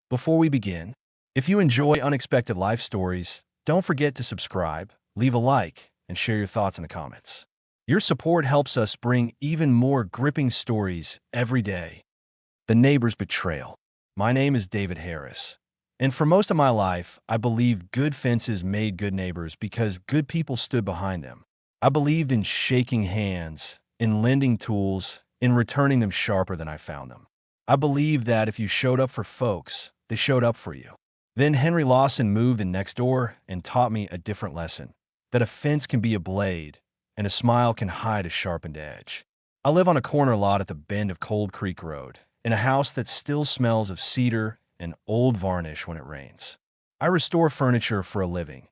Before we begin, if you enjoy unexpected life stories, don't forget to subscribe, leave a like, and share your thoughts in the comments. Your support helps us bring even more gripping stories every day. The Neighbor's Betrayal. My name is David Harris, and for most of my life, I believed good fences made good neighbors because good people stood behind them. I believed in shaking hands, in lending tools, in returning them sharper than I found them. I believed that if you showed up for folks, they showed up for you. Then Henry Lawson moved in next door and taught me a different lesson, that a fence can be a blade, and a smile can hide a sharpened edge. I live on a corner lot at the bend of Cold Creek Road, in a house that still smells of cedar and old varnish when it rains. I restore furniture for a living.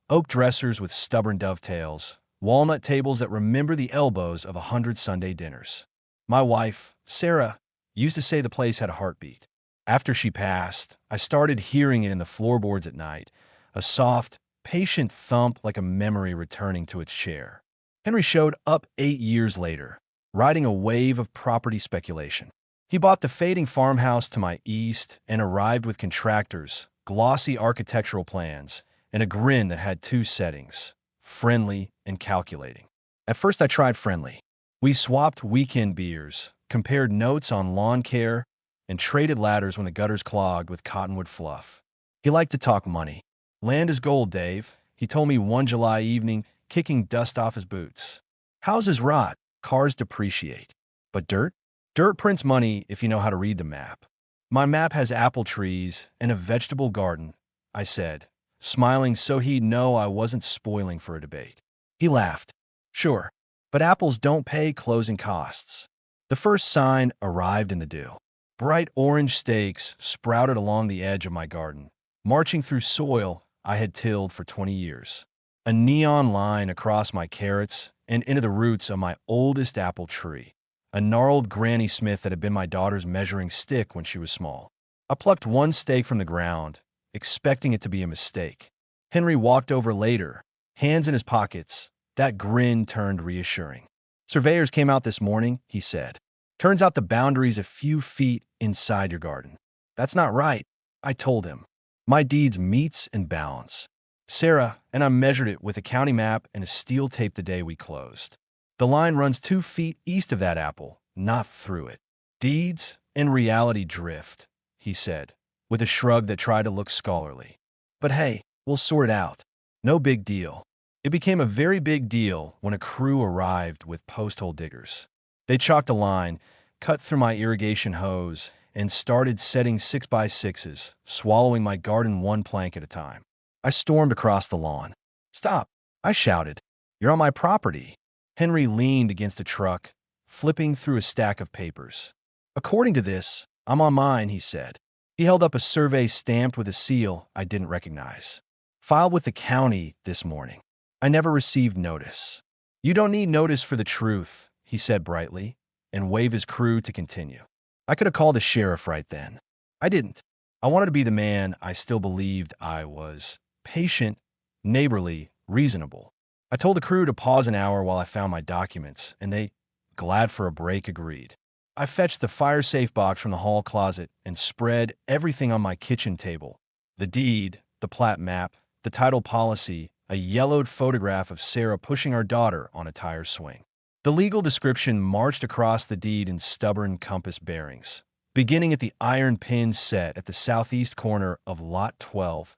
Oak dressers with stubborn dovetails, walnut tables that remember the elbows of 100 Sunday dinners. My wife, Sarah, used to say the place had a heartbeat. After she passed, I started hearing it in the floorboards at night, a soft, patient thump like a memory returning to its chair. Henry showed up 8 years later, riding a wave of property speculation. He bought the fading farmhouse to my east and arrived with contractors, glossy architectural plans, and a grin that had two settings, friendly and calculating. At first I tried friendly. We swapped weekend beers, compared notes on lawn care, and traded ladders when the gutters clogged with cottonwood fluff. He liked to talk money. Land is gold, Dave, he told me one July evening, kicking dust off his boots. Houses rot, cars depreciate. But dirt? Dirt prints money if you know how to read the map. My map has apple trees and a vegetable garden, I said, smiling so he'd know I wasn't spoiling for a debate. He laughed. Sure, but apples don't pay closing costs. The first sign arrived in the deal. Bright orange stakes sprouted along the edge of my garden, marching through soil I had tilled for 20 years. A neon line across my carrots and into the roots of my oldest apple tree, a gnarled Granny Smith that had been my daughter's measuring stick when she was small. I plucked one stake from the ground, expecting it to be a mistake. Henry walked over later, hands in his pockets. That grin turned reassuring. Surveyors came out this morning, he said. Turns out the boundary's a few feet inside your garden. That's not right, I told him. My deeds meets and bounds. Sarah and I measured it with a county map and a steel tape the day we closed. The line runs 2 feet east of that apple, not through it. Deeds and reality drift, he said, with a shrug that tried to look scholarly. But hey, we'll sort it out. No big deal. It became a very big deal when a crew arrived with post-hole diggers. They chalked a line, cut through my irrigation hose, and started setting 6x6s, swallowing my garden one plank at a time. I stormed across the lawn. Stop, I shouted. You're on my property. Henry leaned against a truck, flipping through a stack of papers. According to this, I'm on mine, he said. He held up a survey stamped with a seal I didn't recognize. Filed with the county this morning. I never received notice. You don't need notice for the truth, he said brightly, and waved his crew to continue. I could have called the sheriff right then. I didn't. I wanted to be the man I still believed I was. Patient, neighborly, reasonable. I told the crew to pause an hour while I found my documents, and they, glad for a break, agreed. I fetched the fire-safe box from the hall closet and spread everything on my kitchen table. The deed, the plat map, the title policy, a yellowed photograph of Sarah pushing our daughter on a tire swing. The legal description marched across the deed in stubborn compass bearings, beginning at the iron pin set at the southeast corner of Lot 12,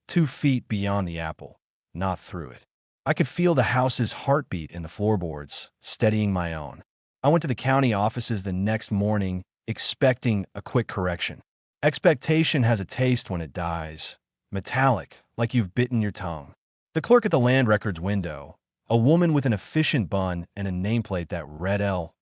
2 feet beyond the apple, not through it. I could feel the house's heartbeat in the floorboards, steadying my own. I went to the county offices the next morning, expecting a quick correction. Expectation has a taste when it dies, metallic, like you've bitten your tongue. The clerk at the land records window, a woman with an efficient bun and a nameplate that read L.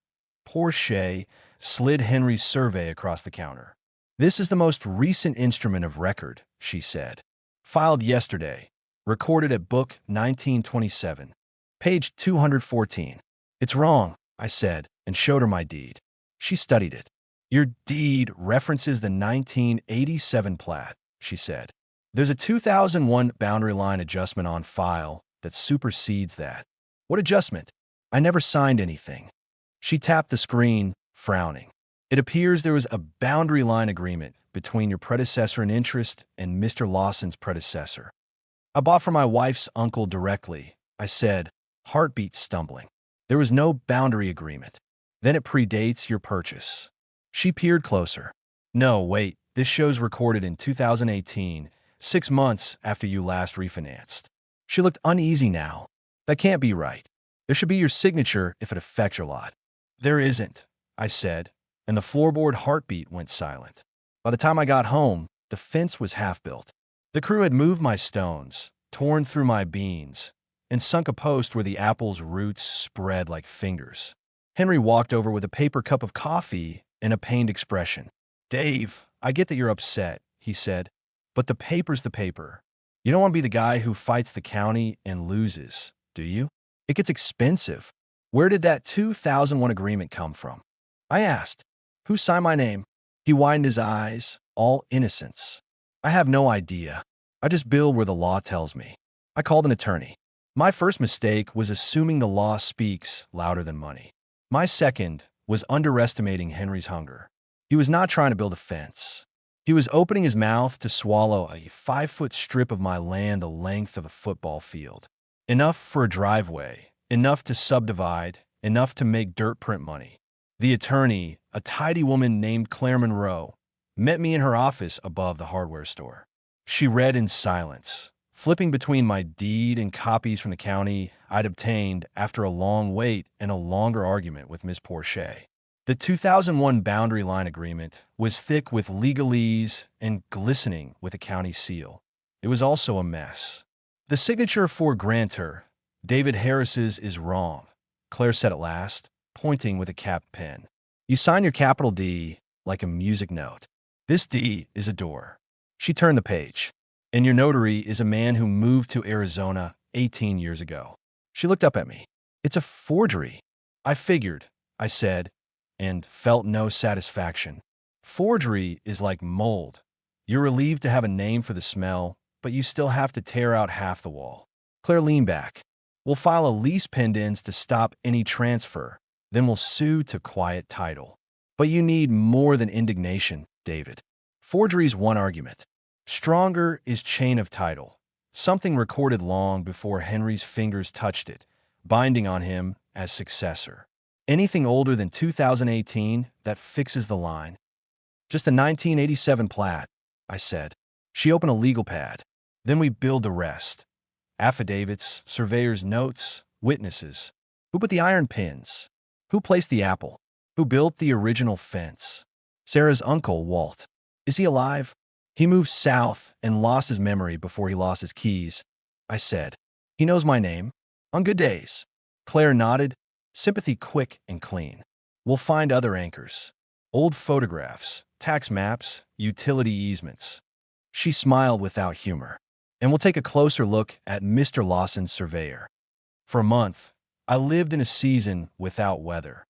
Porsche, slid Henry's survey across the counter. This is the most recent instrument of record, she said. Filed yesterday. Recorded at book 1927. Page 214. It's wrong, I said, and showed her my deed. She studied it. Your deed references the 1987 plat, she said. There's a 2001 boundary line adjustment on file that supersedes that. What adjustment? I never signed anything. She tapped the screen, frowning. It appears there was a boundary line agreement between your predecessor in interest and Mr. Lawson's predecessor. I bought from my wife's uncle directly, I said, heartbeat stumbling. There was no boundary agreement. Then it predates your purchase. She peered closer. No, wait, this show's recorded in 2018, 6 months after you last refinanced. She looked uneasy now. That can't be right. There should be your signature if it affects your lot. There isn't, I said, and the floorboard heartbeat went silent. By the time I got home, the fence was half built. The crew had moved my stones, torn through my beans, and sunk a post where the apple's roots spread like fingers. Henry walked over with a paper cup of coffee and a pained expression. Dave, I get that you're upset, he said, but the paper's the paper. You don't want to be the guy who fights the county and loses, do you? It gets expensive. Where did that 2001 agreement come from? I asked. Who signed my name? He widened his eyes, all innocence. I have no idea. I just bill where the law tells me. I called an attorney. My first mistake was assuming the law speaks louder than money. My second was underestimating Henry's hunger. He was not trying to build a fence. He was opening his mouth to swallow a 5-foot strip of my land the length of a football field. Enough for a driveway, enough to subdivide, enough to make dirt print money. The attorney, a tidy woman named Claire Monroe, met me in her office above the hardware store. She read in silence, flipping between my deed and copies from the county I'd obtained after a long wait and a longer argument with Miss Porcher. The 2001 boundary line agreement was thick with legalese and glistening with a county seal. It was also a mess. The signature for grantor, David Harris's, is wrong, Claire said at last, pointing with a capped pen. You sign your capital D like a music note. This D is a door. She turned the page. And your notary is a man who moved to Arizona 18 years ago. She looked up at me. It's a forgery. I figured, I said, and felt no satisfaction. Forgery is like mold. You're relieved to have a name for the smell, but you still have to tear out half the wall. Claire leaned back. We'll file a lease pendants to stop any transfer. Then we'll sue to quiet title. But you need more than indignation, David. Forgery's one argument. Stronger is chain of title, something recorded long before Henry's fingers touched it, binding on him as successor. Anything older than 2018, that fixes the line. Just a 1987 plat, I said. She opened a legal pad. Then we billed the rest. Affidavits, surveyor's notes, witnesses. Who put the iron pins? Who placed the apple? Who built the original fence? Sarah's uncle, Walt. Is he alive? He moved south and lost his memory before he lost his keys, I said. He knows my name. On good days. Claire nodded, sympathy quick and clean. We'll find other anchors. Old photographs, tax maps, utility easements. She smiled without humor. And we'll take a closer look at Mr. Lawson's surveyor. For a month, I lived in a season without weather.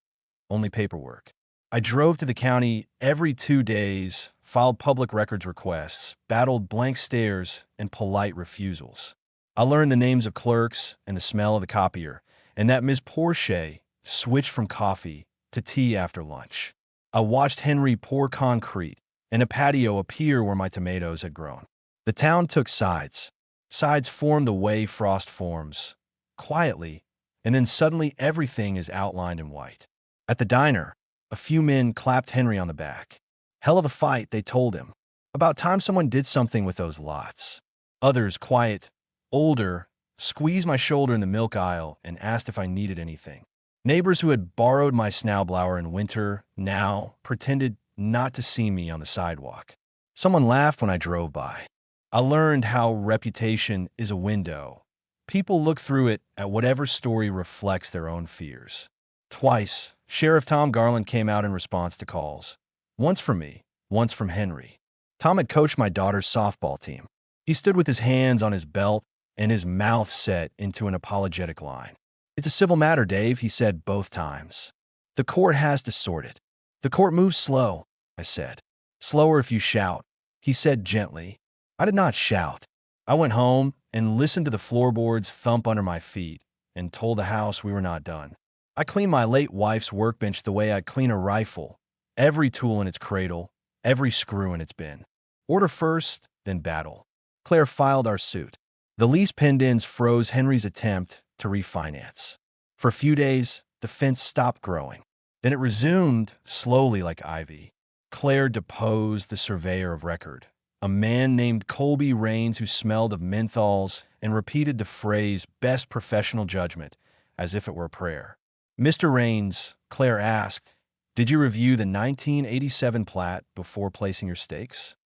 Only paperwork. I drove to the county every 2 days, filed public records requests, battled blank stares and polite refusals. I learned the names of clerks and the smell of the copier, and that Miss Porcher switched from coffee to tea after lunch. I watched Henry pour concrete and a patio appear where my tomatoes had grown. The town took sides. Sides formed the way frost forms, quietly, and then suddenly everything is outlined in white. At the diner, a few men clapped Henry on the back. Hell of a fight, they told him. About time someone did something with those lots. Others, quiet, older, squeezed my shoulder in the milk aisle and asked if I needed anything. Neighbors who had borrowed my snowblower in winter now pretended not to see me on the sidewalk. Someone laughed when I drove by. I learned how reputation is a window. People look through it at whatever story reflects their own fears. Twice, Sheriff Tom Garland came out in response to calls. Once from me, once from Henry. Tom had coached my daughter's softball team. He stood with his hands on his belt and his mouth set into an apologetic line. It's a civil matter, Dave, he said both times. The court has to sort it. The court moves slow, I said. Slower if you shout, he said gently. I did not shout. I went home and listened to the floorboards thump under my feet and told the house we were not done. I cleaned my late wife's workbench the way I'd clean a rifle, every tool in its cradle, every screw in its bin. Order first, then battle. Claire filed our suit. The lease pinned-ins froze Henry's attempt to refinance. For a few days, the fence stopped growing. Then it resumed, slowly like ivy. Claire deposed the surveyor of record, a man named Colby Rains who smelled of menthols and repeated the phrase best professional judgment as if it were a prayer. Mr. Rains, Claire asked, did you review the 1987 plat before placing your stakes?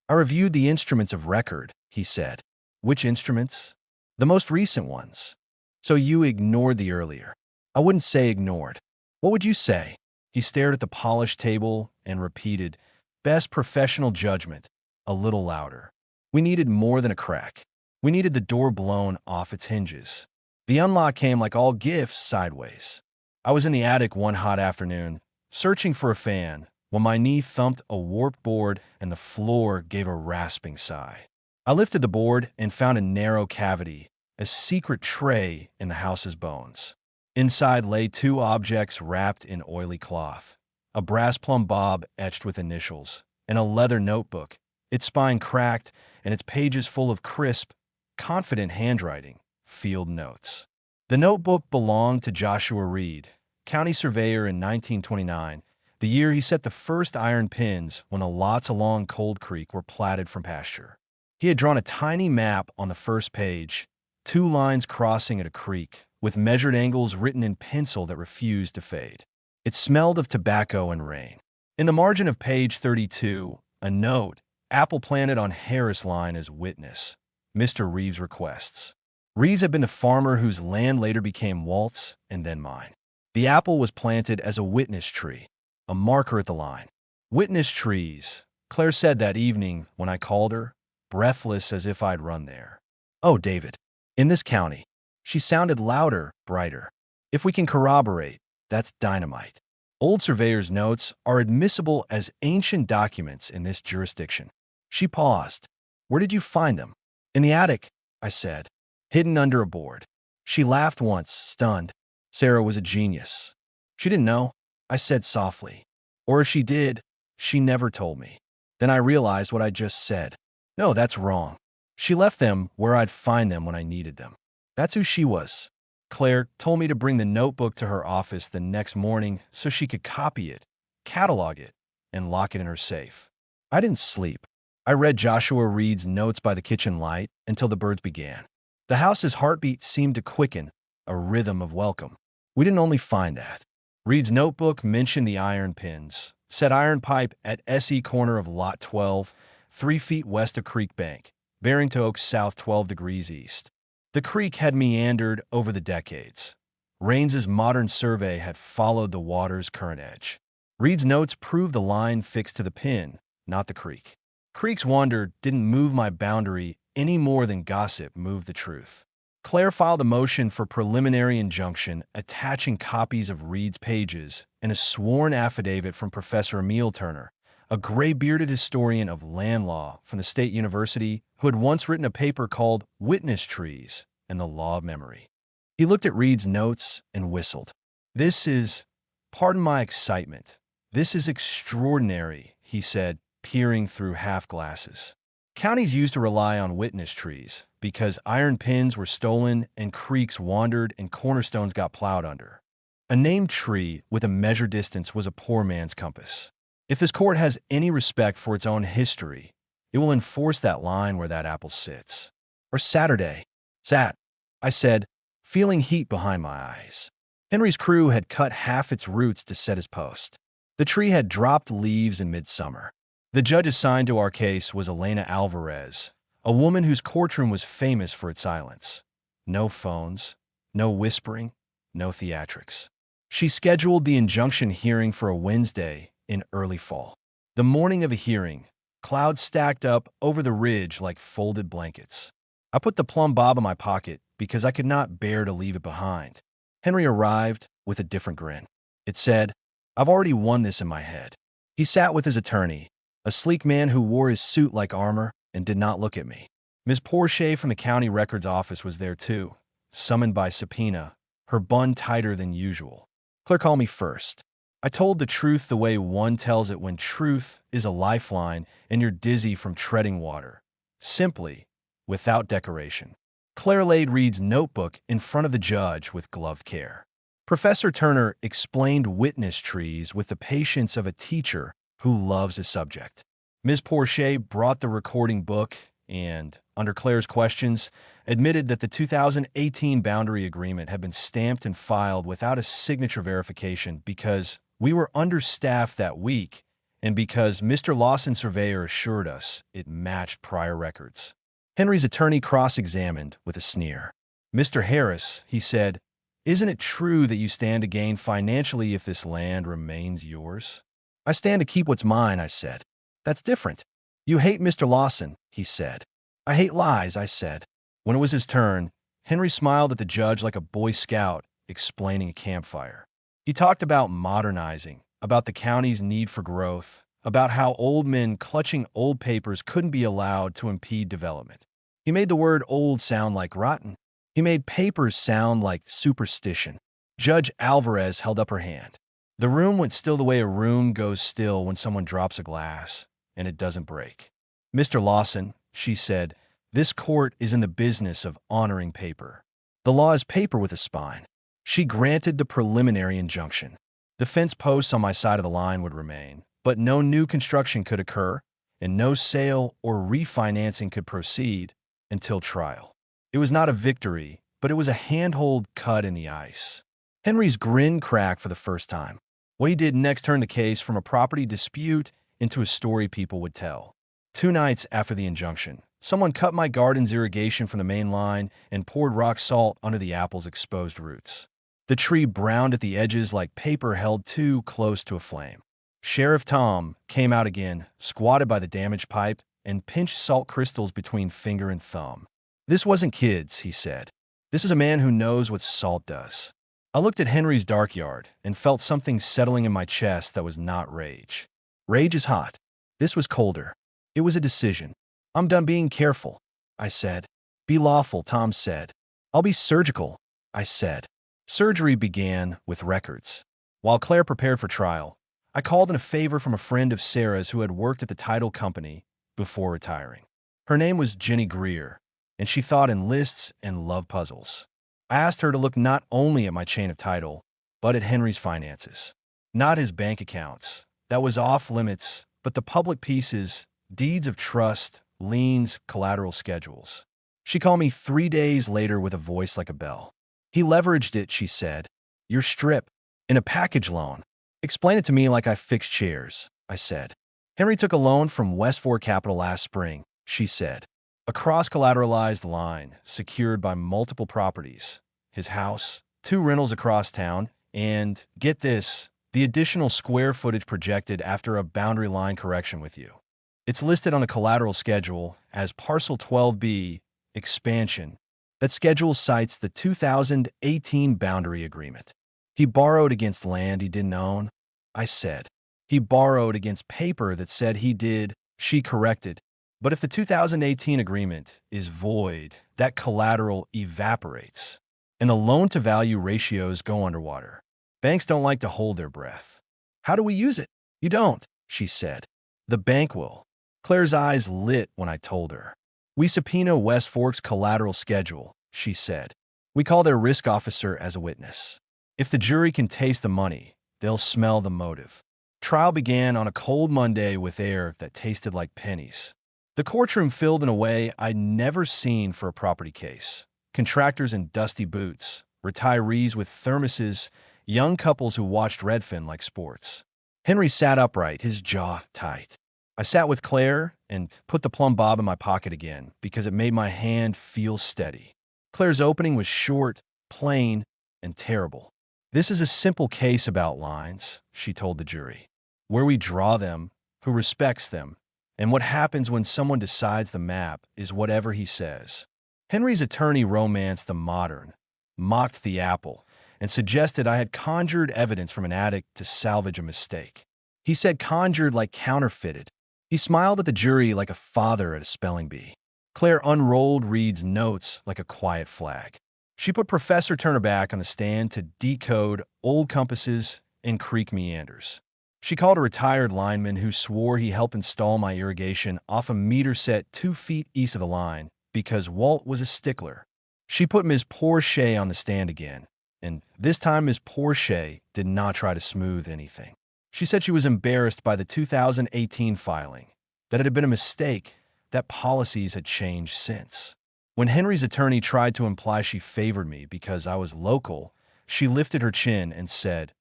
I reviewed the instruments of record, he said. Which instruments? The most recent ones. So you ignored the earlier. I wouldn't say ignored. What would you say? He stared at the polished table and repeated, best professional judgment, a little louder. We needed more than a crack. We needed the door blown off its hinges. The unlock came like all gifts sideways. I was in the attic one hot afternoon, searching for a fan, when my knee thumped a warped board and the floor gave a rasping sigh. I lifted the board and found a narrow cavity, a secret tray in the house's bones. Inside lay two objects wrapped in oily cloth, a brass plumb bob etched with initials, and a leather notebook, its spine cracked and its pages full of crisp, confident handwriting, field notes. The notebook belonged to Joshua Reed, county surveyor in 1929, the year he set the first iron pins when the lots along Cold Creek were platted from pasture. He had drawn a tiny map on the first page, 2 lines crossing at a creek, with measured angles written in pencil that refused to fade. It smelled of tobacco and rain. In the margin of page 32, a note, apple planted on Harris Line as witness, Mr. Reeves requests. Reeves had been the farmer whose land later became Walt's and then mine. The apple was planted as a witness tree, a marker at the line. Witness trees, Claire said that evening when I called her, breathless as if I'd run there. Oh, David, in this county. She sounded louder, brighter. If we can corroborate, that's dynamite. Old surveyor's notes are admissible as ancient documents in this jurisdiction. She paused. Where did you find them? In the attic, I said, hidden under a board. She laughed once, stunned. Sarah was a genius. She didn't know, I said softly. Or if she did, she never told me. Then I realized what I just said. No, that's wrong. She left them where I'd find them when I needed them. That's who she was. Claire told me to bring the notebook to her office the next morning so she could copy it, catalog it, and lock it in her safe. I didn't sleep. I read Joshua Reed's notes by the kitchen light until the birds began. The house's heartbeat seemed to quicken, a rhythm of welcome. We didn't only find that. Reed's notebook mentioned the iron pins, said iron pipe at SE corner of Lot 12, 3 feet west of Creek Bank, Barrington Oaks south 12 degrees east. The creek had meandered over the decades. Rains's modern survey had followed the water's current edge. Reed's notes proved the line fixed to the pin, not the creek. Creek's wander didn't move my boundary any more than gossip moved the truth. Claire filed a motion for preliminary injunction attaching copies of Reed's pages and a sworn affidavit from Professor Emil Turner, a gray-bearded historian of land law from the State University who had once written a paper called Witness Trees and the Law of Memory. He looked at Reed's notes and whistled. This is, pardon my excitement, this is extraordinary, he said, peering through half glasses. Counties used to rely on witness trees because iron pins were stolen and creeks wandered and cornerstones got plowed under. A named tree with a measure distance was a poor man's compass. If this court has any respect for its own history, it will enforce that line where that apple sits. Or Saturday. Sat, I said, feeling heat behind my eyes. Henry's crew had cut half its roots to set his post. The tree had dropped leaves in midsummer. The judge assigned to our case was Elena Alvarez, a woman whose courtroom was famous for its silence. No phones, no whispering, no theatrics. She scheduled the injunction hearing for a Wednesday in early fall. The morning of the hearing, clouds stacked up over the ridge like folded blankets. I put the plumb bob in my pocket because I could not bear to leave it behind. Henry arrived with a different grin. It said, I've already won this in my head. He sat with his attorney, a sleek man who wore his suit like armor and did not look at me. Ms. Porche from the county records office was there too, summoned by subpoena, her bun tighter than usual. Claire called me first. I told the truth the way one tells it when truth is a lifeline and you're dizzy from treading water. Simply, without decoration. Claire laid Reed's notebook in front of the judge with gloved care. Professor Turner explained witness trees with the patience of a teacher who loves a subject. Ms. Porcher brought the recording book and, under Claire's questions, admitted that the 2018 boundary agreement had been stamped and filed without a signature verification because we were understaffed that week and because Mr. Lawson's surveyor assured us it matched prior records. Henry's attorney cross-examined with a sneer. "Mr. Harris," he said, "isn't it true that you stand to gain financially if this land remains yours?" "I stand to keep what's mine," I said. "That's different." "You hate Mr. Lawson," he said. "I hate lies," I said. When it was his turn, Henry smiled at the judge like a Boy Scout explaining a campfire. He talked about modernizing, about the county's need for growth, about how old men clutching old papers couldn't be allowed to impede development. He made the word old sound like rotten. He made papers sound like superstition. Judge Alvarez held up her hand. The room went still the way a room goes still when someone drops a glass and it doesn't break. "Mr. Lawson," she said, "this court is in the business of honoring paper. The law is paper with a spine." She granted the preliminary injunction. The fence posts on my side of the line would remain, but no new construction could occur, and no sale or refinancing could proceed until trial. It was not a victory, but it was a handhold cut in the ice. Henry's grin cracked for the first time. What he did next turned the case from a property dispute into a story people would tell. 2 nights after the injunction, someone cut my garden's irrigation from the main line and poured rock salt under the apple's exposed roots. The tree browned at the edges like paper held too close to a flame. Sheriff Tom came out again, squatted by the damaged pipe, and pinched salt crystals between finger and thumb. "This wasn't kids," he said. "This is a man who knows what salt does." I looked at Henry's dark yard and felt something settling in my chest that was not rage. Rage is hot. This was colder. It was a decision. "I'm done being careful," I said. "Be lawful," Tom said. "I'll be surgical," I said. Surgery began with records. While Claire prepared for trial, I called in a favor from a friend of Sarah's who had worked at the title company before retiring. Her name was Jenny Greer, and she thought in lists and love puzzles. I asked her to look not only at my chain of title, but at Henry's finances. Not his bank accounts. That was off limits, but the public pieces, deeds of trust, liens, collateral schedules. She called me 3 days later with a voice like a bell. "He leveraged it," she said. "Your strip. In a package loan." "Explain it to me like I fixed chairs," I said. "Henry took a loan from West Fork Capital last spring," she said. "A cross-collateralized line secured by multiple properties. His house, 2 rentals across town, and, get this, the additional square footage projected after a boundary line correction with you. It's listed on the collateral schedule as Parcel 12B, Expansion. That schedule cites the 2018 boundary agreement. He borrowed against land he didn't own," I said. "He borrowed against paper that said he did," she corrected. "But if the 2018 agreement is void, that collateral evaporates, and the loan-to-value ratios go underwater. Banks don't like to hold their breath." "How do we use it?" "You don't," she said. "The bank will." Claire's eyes lit when I told her. "We subpoena West Fork's collateral schedule," she said. "We call their risk officer as a witness. If the jury can taste the money, they'll smell the motive." Trial began on a cold Monday with air that tasted like pennies. The courtroom filled in a way I'd never seen for a property case. Contractors in dusty boots, retirees with thermoses, young couples who watched Redfin like sports. Henry sat upright, his jaw tight. I sat with Claire and put the plumb bob in my pocket again because it made my hand feel steady. Claire's opening was short, plain, and terrible. "This is a simple case about lines," she told the jury. "Where we draw them, who respects them, and what happens when someone decides the map is whatever he says." Henry's attorney romanced the modern, mocked the apple, and suggested I had conjured evidence from an attic to salvage a mistake. He said conjured like counterfeited. He smiled at the jury like a father at a spelling bee. Claire unrolled Reed's notes like a quiet flag. She put Professor Turner back on the stand to decode old compasses in creek meanders. She called a retired lineman who swore he helped install my irrigation off a meter set 2 feet east of the line because Walt was a stickler. She put Ms. Porsche on the stand again, and this time Ms. Porsche did not try to smooth anything. She said she was embarrassed by the 2018 filing, that it had been a mistake, that policies had changed since. When Henry's attorney tried to imply she favored me because I was local, she lifted her chin and said,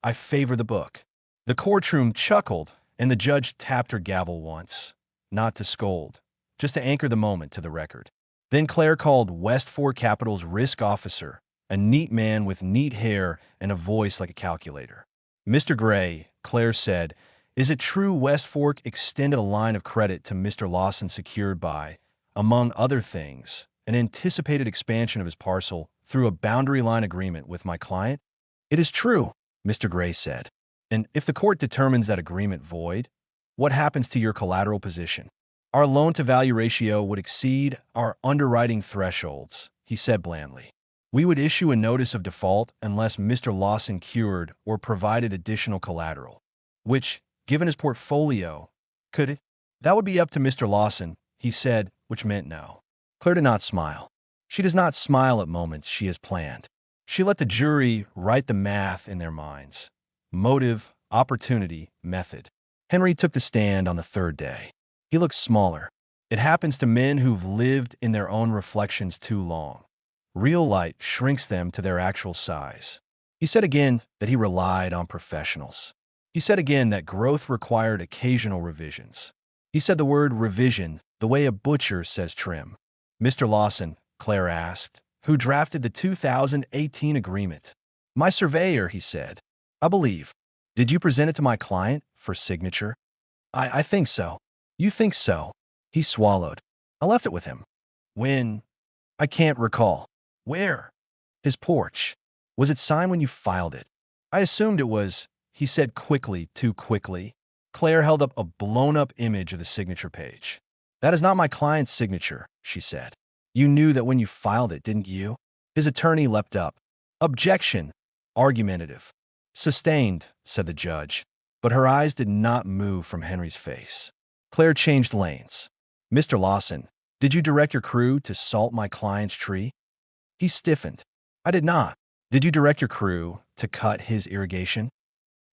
"I favor the book." The courtroom chuckled, and the judge tapped her gavel once, not to scold, just to anchor the moment to the record. Then Claire called West Fork Capital's risk officer, a neat man with neat hair and a voice like a calculator. "Mr. Gray," Claire said, "is it true West Fork extended a line of credit to Mr. Lawson secured by, among other things, an anticipated expansion of his parcel through a boundary line agreement with my client?" "It is true," Mr. Gray said. "And if the court determines that agreement void, what happens to your collateral position?" "Our loan-to-value ratio would exceed our underwriting thresholds," he said blandly. "We would issue a notice of default unless Mr. Lawson cured or provided additional collateral, which, given his portfolio, could it? That would be up to Mr. Lawson," he said, which meant no. Claire did not smile. She does not smile at moments she has planned. She let the jury write the math in their minds. Motive, opportunity, method. Henry took the stand on the third day. He looked smaller. It happens to men who've lived in their own reflections too long. Real light shrinks them to their actual size. He said again that he relied on professionals. He said again that growth required occasional revisions. He said the word revision the way a butcher says trim. "Mr. Lawson," Claire asked, "who drafted the 2018 agreement?" "My surveyor," he said. "I believe. Did you present it to my client for signature?" I think so." "You think so?" He swallowed. "I left it with him." "When?" "I can't recall." "Where?" "His porch." "Was it signed when you filed it?" "I assumed it was," he said quickly, too quickly. Claire held up a blown-up image of the signature page. "That is not my client's signature," she said. "You knew that when you filed it, didn't you?" His attorney leapt up. "Objection." Argumentative. "Sustained," said the judge, but her eyes did not move from Henry's face. Claire changed lanes. "Mr. Lawson, did you direct your crew to salt my client's tree?" He stiffened. "I did not." "Did you direct your crew to cut his irrigation?"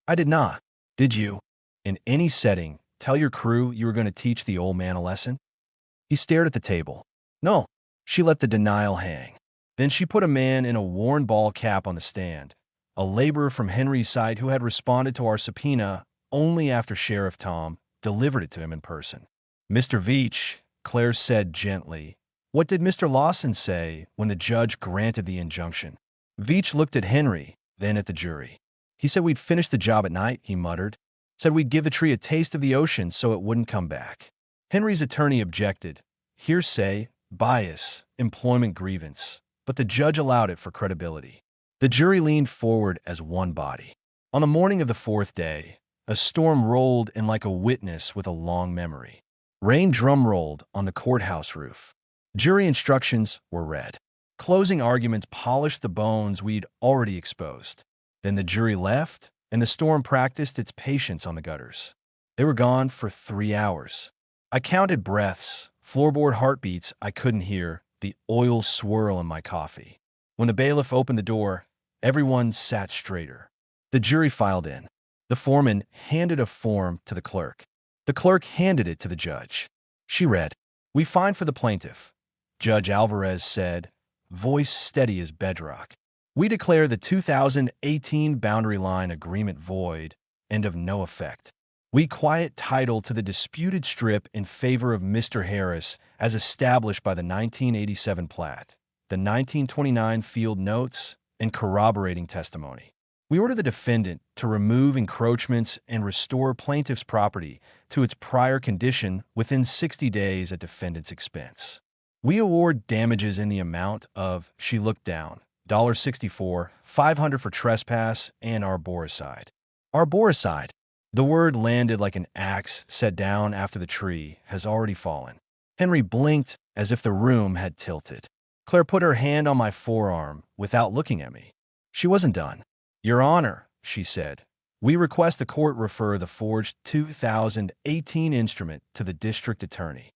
"I did not." "Did you, in any setting, tell your crew you were going to teach the old man a lesson?" He stared at the table. "No." She let the denial hang. Then she put a man in a worn ball cap on the stand, a laborer from Henry's side who had responded to our subpoena only after Sheriff Tom delivered it to him in person. "Mr. Veach," Claire said gently, "what did Mr. Lawson say when the judge granted the injunction?" Veach looked at Henry, then at the jury. "He said we'd finish the job at night," he muttered. "Said we'd give the tree a taste of the ocean so it wouldn't come back." Henry's attorney objected. Hearsay, bias, employment grievance. But the judge allowed it for credibility. The jury leaned forward as one body. On the morning of the fourth day, a storm rolled in like a witness with a long memory. Rain drum-rolled on the courthouse roof. Jury instructions were read. Closing arguments polished the bones we'd already exposed. Then the jury left, and the storm practiced its patience on the gutters. They were gone for 3 hours. I counted breaths, floorboard heartbeats I couldn't hear, the oil swirl in my coffee. When the bailiff opened the door, everyone sat straighter. The jury filed in. The foreman handed a form to the clerk. The clerk handed it to the judge. She read, "We find for the plaintiff," Judge Alvarez said, voice steady as bedrock. "We declare the 2018 boundary line agreement void and of no effect. We quiet title to the disputed strip in favor of Mr. Harris as established by the 1987 plat, the 1929 field notes, and corroborating testimony. We order the defendant to remove encroachments and restore plaintiff's property to its prior condition within 60 days at defendant's expense. We award damages in the amount of," she looked down, $64, $500 for trespass and arboricide. Arboricide. The word landed like an axe set down after the tree has already fallen. Henry blinked as if the room had tilted. Claire put her hand on my forearm without looking at me. She wasn't done. "Your Honor," she said, We request the court refer the forged 2018 instrument to the district attorney.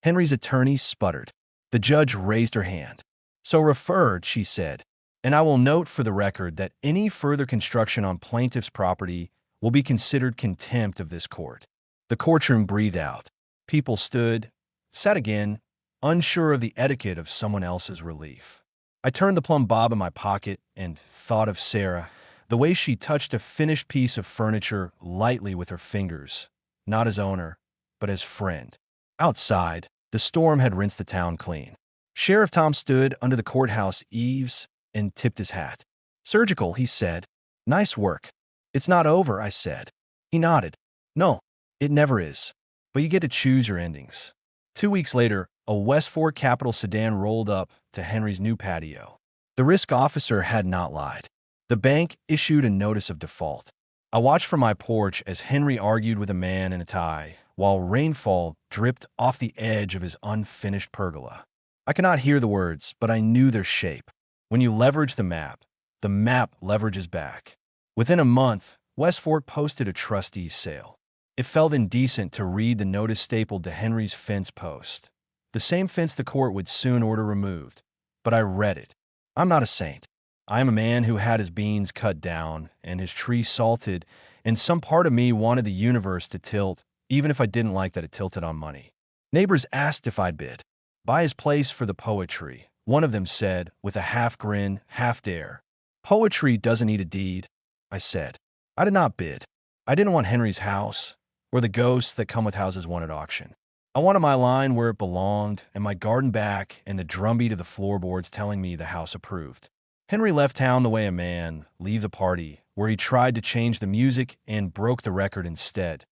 Henry's attorney sputtered. The judge raised her hand. So referred, she said, and I will note for the record that any further construction on plaintiff's property will be considered contempt of this court. The courtroom breathed out. People stood, sat again, unsure of the etiquette of someone else's relief. I turned the plumb bob in my pocket and thought of Sarah, the way she touched a finished piece of furniture lightly with her fingers, not as owner, but as friend. Outside, the storm had rinsed the town clean. Sheriff Tom stood under the courthouse eaves and tipped his hat. Surgical, he said. Nice work. It's not over, I said. He nodded. No, it never is. But you get to choose your endings. 2 weeks later, a West Fork Capital sedan rolled up to Henry's new patio. The risk officer had not lied. The bank issued a notice of default. I watched from my porch as Henry argued with a man in a tie, while rainfall dripped off the edge of his unfinished pergola. I could not hear the words, but I knew their shape. When you leverage the map leverages back. Within a month, West Fork posted a trustee's sale. It felt indecent to read the notice stapled to Henry's fence post, the same fence the court would soon order removed. But I read it. I'm not a saint. I am a man who had his beans cut down and his tree salted, and some part of me wanted the universe to tilt, even if I didn't like that it tilted on money. Neighbors asked if I'd bid. Buy his place for the poetry, one of them said, with a half grin, half dare. Poetry doesn't need a deed, I said. I did not bid. I didn't want Henry's house, or the ghosts that come with houses won at auction. I wanted my line where it belonged, and my garden back, and the drumbeat of the floorboards telling me the house approved. Henry left town the way a man leaves a party, where he tried to change the music and broke the record instead.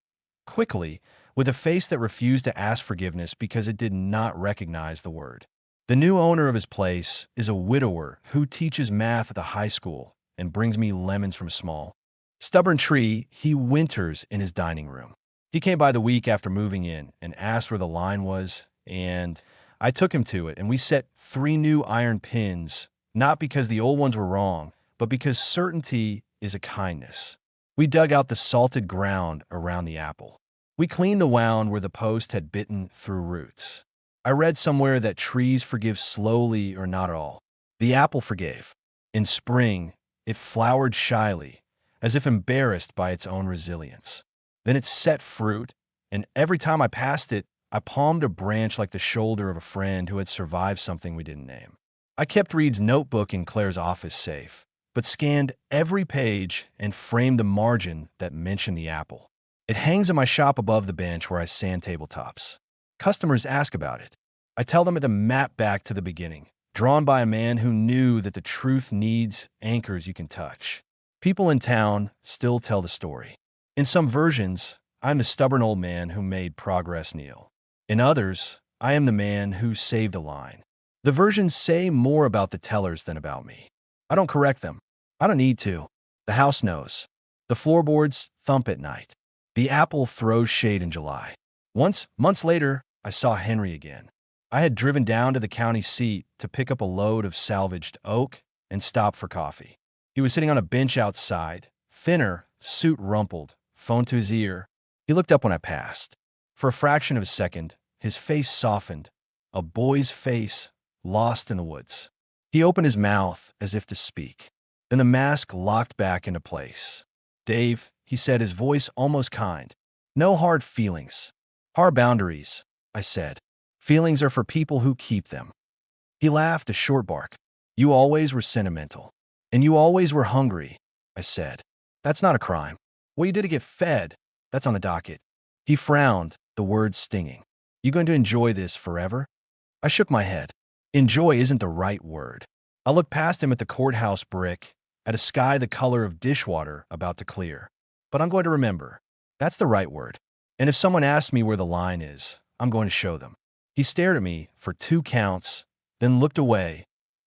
Quickly, with a face that refused to ask forgiveness because it did not recognize the word. The new owner of his place is a widower who teaches math at the high school and brings me lemons from a small, stubborn tree he winters in his dining room. He came by the week after moving in and asked where the line was, and I took him to it, and we set 3 new iron pins, not because the old ones were wrong, but because certainty is a kindness. We dug out the salted ground around the apple. We cleaned the wound where the post had bitten through roots. I read somewhere that trees forgive slowly or not at all. The apple forgave. In spring, it flowered shyly, as if embarrassed by its own resilience. Then it set fruit, and every time I passed it, I palmed a branch like the shoulder of a friend who had survived something we didn't name. I kept Reed's notebook in Claire's office safe, but scanned every page and framed the margin that mentioned the apple. It hangs in my shop above the bench where I sand tabletops. Customers ask about it. I tell them at the map back to the beginning, drawn by a man who knew that the truth needs anchors you can touch. People in town still tell the story. In some versions, I'm the stubborn old man who made progress kneel. In others, I am the man who saved a line. The versions say more about the tellers than about me. I don't correct them. I don't need to. The house knows. The floorboards thump at night. The apple throws shade in July. Once, months later, I saw Henry again. I had driven down to the county seat to pick up a load of salvaged oak and stop for coffee. He was sitting on a bench outside, thinner, suit rumpled, phone to his ear. He looked up when I passed. For a fraction of a second, his face softened, a boy's face lost in the woods. He opened his mouth as if to speak. Then the mask locked back into place. Dave, he said, his voice almost kind. No hard feelings. Hard boundaries, I said. Feelings are for people who keep them. He laughed a short bark. You always were sentimental. And you always were hungry, I said. That's not a crime. What you did to get fed, that's on the docket. He frowned, the words stinging. You going to enjoy this forever? I shook my head. Enjoy isn't the right word. I looked past him at the courthouse brick, at a sky the color of dishwater about to clear. But I'm going to remember. That's the right word. And if someone asks me where the line is, I'm going to show them. He stared at me for 2 counts, then looked away,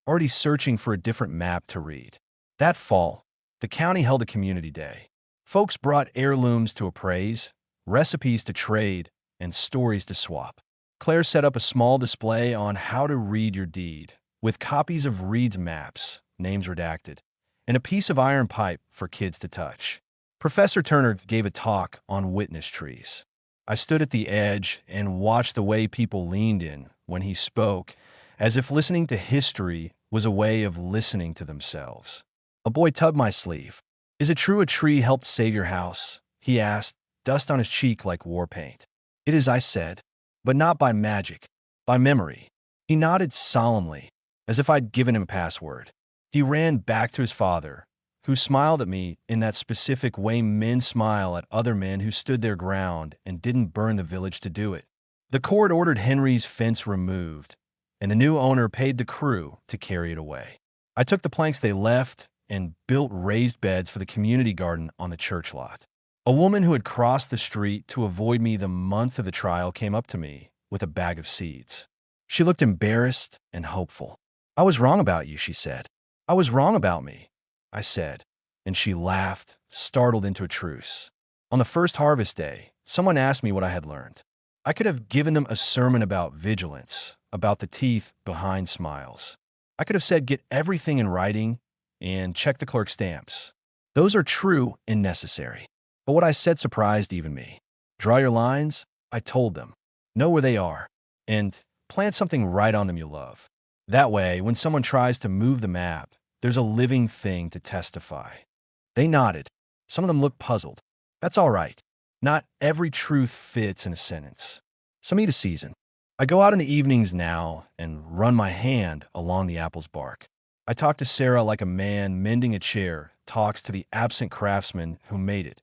already searching for a different map to read. That fall, the county held a community day. Folks brought heirlooms to appraise, recipes to trade, and stories to swap. Claire set up a small display on how to read your deed, with copies of Reed's maps, names redacted, and a piece of iron pipe for kids to touch. Professor Turner gave a talk on witness trees. I stood at the edge and watched the way people leaned in when he spoke, as if listening to history was a way of listening to themselves. A boy tugged my sleeve. "Is it true a tree helped save your house?" he asked, dust on his cheek like war paint. "It is," I said, "but not by magic, by memory." He nodded solemnly, as if I'd given him a password. He ran back to his father, who smiled at me in that specific way men smile at other men who stood their ground and didn't burn the village to do it. The court ordered Henry's fence removed, and the new owner paid the crew to carry it away. I took the planks they left and built raised beds for the community garden on the church lot. A woman who had crossed the street to avoid me the month of the trial came up to me with a bag of seeds. She looked embarrassed and hopeful. "I was wrong about you," she said. "I was wrong about me," I said, and she laughed, startled into a truce. On the first harvest day, someone asked me what I had learned. I could have given them a sermon about vigilance, about the teeth behind smiles. I could have said, "Get everything in writing and check the clerk's stamps." Those are true and necessary. But what I said surprised even me. Draw your lines, I told them. Know where they are, and plant something right on them you love. That way, when someone tries to move the map, there's a living thing to testify. They nodded. Some of them looked puzzled. That's all right. Not every truth fits in a sentence. Some need a season. I go out in the evenings now and run my hand along the apple's bark. I talk to Sarah like a man mending a chair talks to the absent craftsman who made it.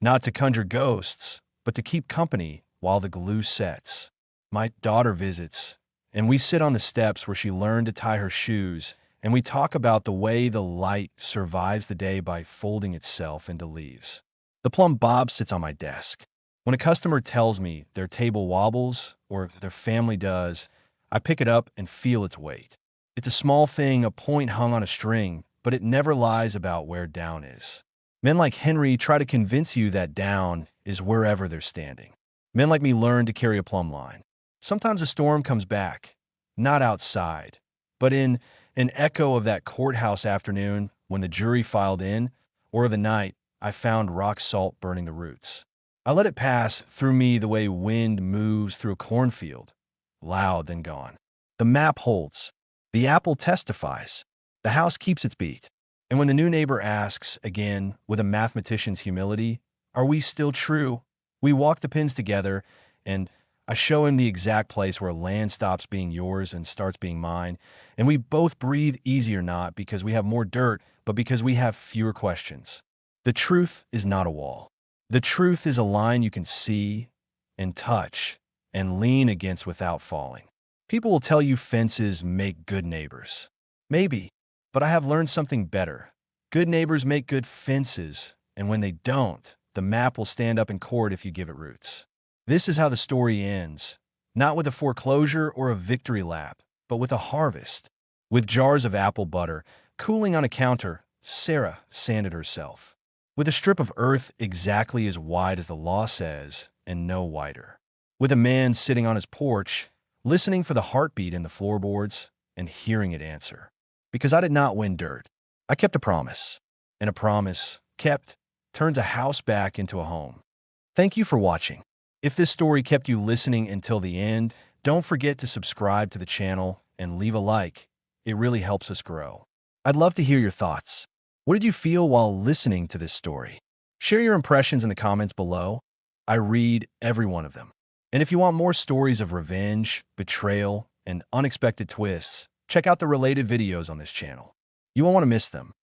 Not to conjure ghosts, but to keep company while the glue sets. My daughter visits, and we sit on the steps where she learned to tie her shoes, and we talk about the way the light survives the day by folding itself into leaves. The plum bob sits on my desk. When a customer tells me their table wobbles or their family does, I pick it up and feel its weight. It's a small thing, a point hung on a string, but it never lies about where down is. Men like Henry try to convince you that down is wherever they're standing. Men like me learn to carry a plumb line. Sometimes a storm comes back, not outside, but in an echo of that courthouse afternoon when the jury filed in, or the night I found rock salt burning the roots. I let it pass through me the way wind moves through a cornfield, loud then gone. The map holds. The apple testifies. The house keeps its beat. And when the new neighbor asks, again, with a mathematician's humility, "Are we still true?" we walk the pins together, and I show him the exact place where land stops being yours and starts being mine, and we both breathe easier not because we have more dirt, but because we have fewer questions. The truth is not a wall. The truth is a line you can see and touch and lean against without falling. People will tell you fences make good neighbors. Maybe, but I have learned something better. Good neighbors make good fences, and when they don't, the map will stand up in court if you give it roots. This is how the story ends, not with a foreclosure or a victory lap, but with a harvest. With jars of apple butter cooling on a counter, Sarah sanded herself. With a strip of earth exactly as wide as the law says, and no wider. With a man sitting on his porch, listening for the heartbeat in the floorboards and hearing it answer. Because I did not win dirt. I kept a promise, and a promise kept turns a house back into a home. Thank you for watching. If this story kept you listening until the end, don't forget to subscribe to the channel and leave a like. It really helps us grow. I'd love to hear your thoughts. What did you feel while listening to this story? Share your impressions in the comments below. I read every one of them. And if you want more stories of revenge, betrayal, and unexpected twists, check out the related videos on this channel. You won't want to miss them.